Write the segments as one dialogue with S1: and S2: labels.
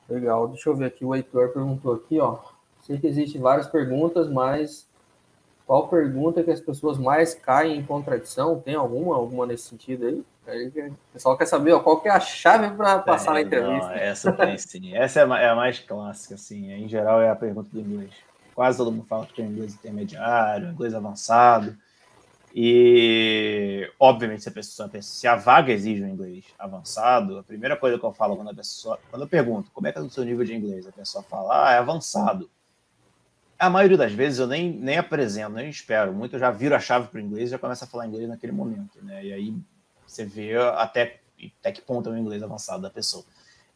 S1: Legal. Deixa eu ver aqui. O Heitor perguntou aqui, ó. Sei que existem várias perguntas, mas qual pergunta que as pessoas mais caem em contradição? Tem alguma nesse sentido aí? Aí o pessoal quer saber, ó, qual que é a chave para passar na
S2: Tem, não,
S1: entrevista?
S2: essa tem sim. Essa é a mais clássica, assim. Em geral, é a pergunta do inglês. Quase todo mundo fala que tem inglês intermediário, inglês avançado. E, obviamente, se a vaga exige um inglês avançado, a primeira coisa que eu falo quando eu pergunto como é que é o seu nível de inglês, a pessoa fala, é avançado. A maioria das vezes eu nem apresento, nem espero. Muito eu já viro a chave para o inglês e já começo a falar inglês naquele momento, né? E aí você vê até que ponto é o inglês avançado da pessoa.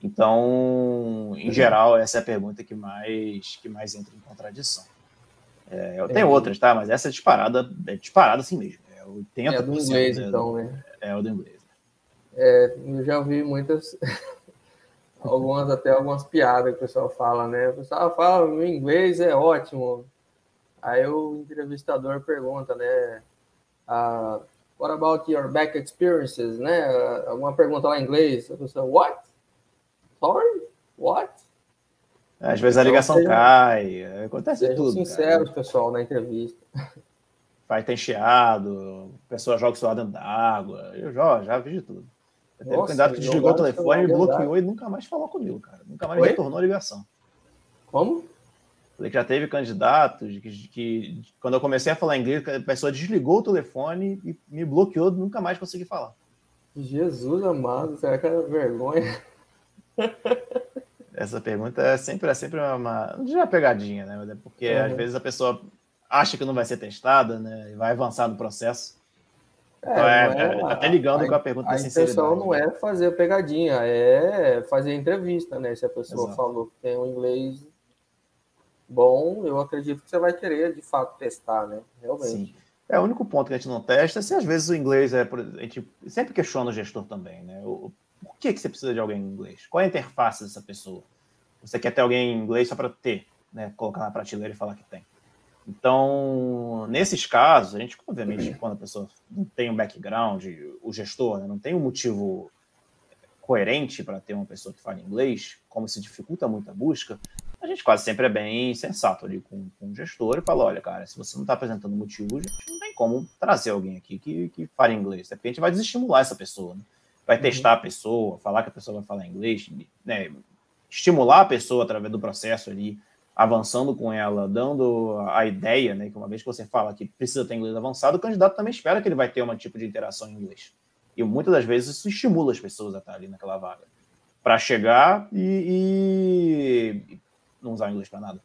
S2: Então, em geral, essa é a pergunta que mais entra em contradição. Eu tenho
S1: Entendi.
S2: outras, tá? Mas essa é disparada assim mesmo. É
S1: É do
S2: 80%,
S1: inglês,
S2: né?
S1: então, né?
S2: É o do inglês.
S1: Eu já ouvi muitas, algumas piadas que o pessoal fala, né? O pessoal fala, o inglês é ótimo. Aí o entrevistador pergunta, né? Uh, what about your back experiences, né? Alguma pergunta lá em inglês. A pessoa, what? Sorry? What?
S2: Às vezes a
S1: Então,
S2: ligação cai, acontece
S1: sejam
S2: tudo, cara.
S1: sinceros, pessoal, na entrevista.
S2: Vai ter chiado, a pessoa joga o celular dentro da água. Eu já vi de tudo. Já teve um
S1: Nossa,
S2: candidato que desligou o
S1: jogaram o
S2: telefone,
S1: celular
S2: me
S1: dentro da
S2: bloqueou
S1: água.
S2: e nunca mais falou comigo, cara. Nunca mais me
S1: Oi?
S2: retornou a ligação.
S1: Como?
S2: Falei que já teve candidatos que quando eu comecei a falar inglês, a pessoa desligou o telefone e me bloqueou, nunca mais consegui falar.
S1: Jesus amado, será que era vergonha?
S2: Essa pergunta é sempre não diria uma pegadinha, né? Porque às
S1: Uhum.
S2: vezes a pessoa acha que não vai ser testada, né? E vai avançar no processo. Então
S1: Não é
S2: até ligando com a pergunta da
S1: a intenção
S2: sinceridade,
S1: não
S2: né?
S1: é fazer pegadinha, é fazer entrevista, né? Se a pessoa
S2: Exato.
S1: falou que tem um inglês bom, eu acredito que você vai querer de fato testar, né?
S2: Sim.
S1: Realmente.
S2: É o único ponto que a gente não testa, se às vezes o inglês a gente sempre questiona o gestor também, né? Por que você precisa de alguém em inglês? Qual é a interface dessa pessoa? Você quer ter alguém em inglês só para ter, né? Colocar na prateleira e falar que tem. Então, nesses casos, a gente, obviamente, quando a pessoa não tem um background, o gestor, né, não tem um motivo coerente para ter uma pessoa que fala inglês, como se dificulta muito a busca, a gente quase sempre é bem sensato ali com o gestor e fala, olha, cara, se você não está apresentando motivo, a gente não tem como trazer alguém aqui que fale inglês, é porque a gente vai desestimular essa pessoa, né? Vai testar a pessoa, falar que a pessoa vai falar inglês, né? Estimular a pessoa através do processo ali, avançando com ela, dando a ideia, né, que uma vez que você fala que precisa ter inglês avançado, o candidato também espera que ele vai ter um tipo de interação em inglês. E muitas das vezes isso estimula as pessoas a estar ali naquela vaga. Para chegar e não usar o inglês para nada.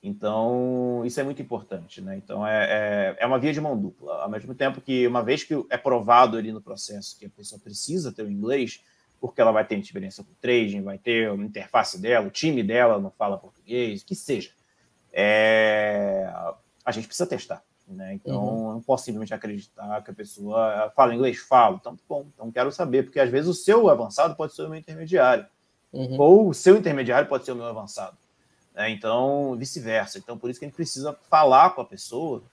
S2: Então, isso é muito importante, né? Então, é uma via de mão dupla. Ao mesmo tempo que, uma vez que é provado ali no processo que a pessoa precisa ter o inglês, porque ela vai ter experiência com trading, vai ter a interface dela, o time dela não fala português, que seja. A gente precisa testar. Né? Então, eu não posso simplesmente acreditar que a pessoa fala inglês, falo, então, bom, então quero saber, porque às vezes o seu avançado pode ser o meu intermediário, ou o seu intermediário pode ser o meu avançado, né? Então, vice-versa. Então, por isso que a gente precisa falar com a pessoa,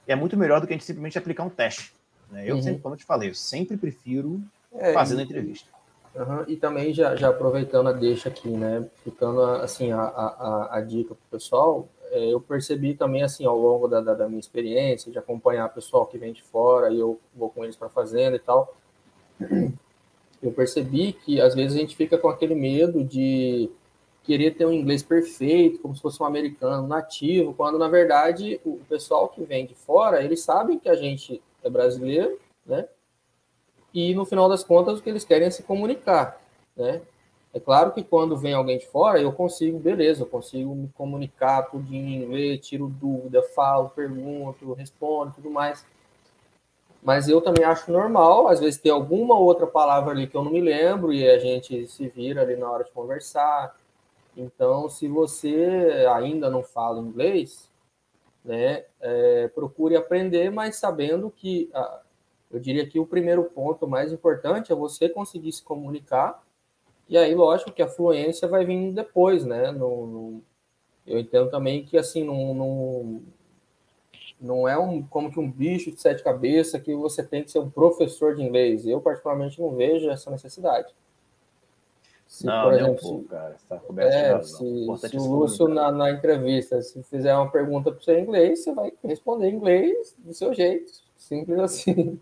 S2: e é muito melhor do que a gente simplesmente aplicar um teste. Né? Eu sempre, como eu te falei, eu sempre prefiro fazer na entrevista.
S1: E também já aproveitando a deixa aqui, né? Ficando assim a dica para o pessoal, eu percebi também assim ao longo da minha experiência de acompanhar pessoal que vem de fora e eu vou com eles para fazenda e tal, eu percebi que às vezes a gente fica com aquele medo de querer ter um inglês perfeito, como se fosse um americano nativo, quando na verdade o pessoal que vem de fora, eles sabem que a gente é brasileiro, né? E no final das contas o que eles querem é se comunicar, né? É claro que quando vem alguém de fora, eu consigo, beleza, eu consigo me comunicar tudo em inglês, tiro dúvida, falo, pergunto, respondo, tudo mais. Mas eu também acho normal, às vezes, ter alguma outra palavra ali que eu não me lembro e a gente se vira ali na hora de conversar. Então, se você ainda não fala inglês, né, procure aprender, mas sabendo que eu diria que o primeiro ponto mais importante é você conseguir se comunicar, e aí, lógico, que a fluência vai vir depois, né? Eu entendo também que, assim, não é como que um bicho de sete cabeças que você tem que ser um professor de inglês. Eu, particularmente, não vejo essa necessidade. Se,
S2: Não,
S1: por
S2: nem um
S1: exemplo,
S2: pouco, cara. Você tá coberto de razão.
S1: se
S2: Importante
S1: o
S2: esse
S1: Lúcio
S2: comentário.
S1: na entrevista, se fizer uma pergunta para você em inglês, você vai responder em inglês do seu jeito. Simples assim.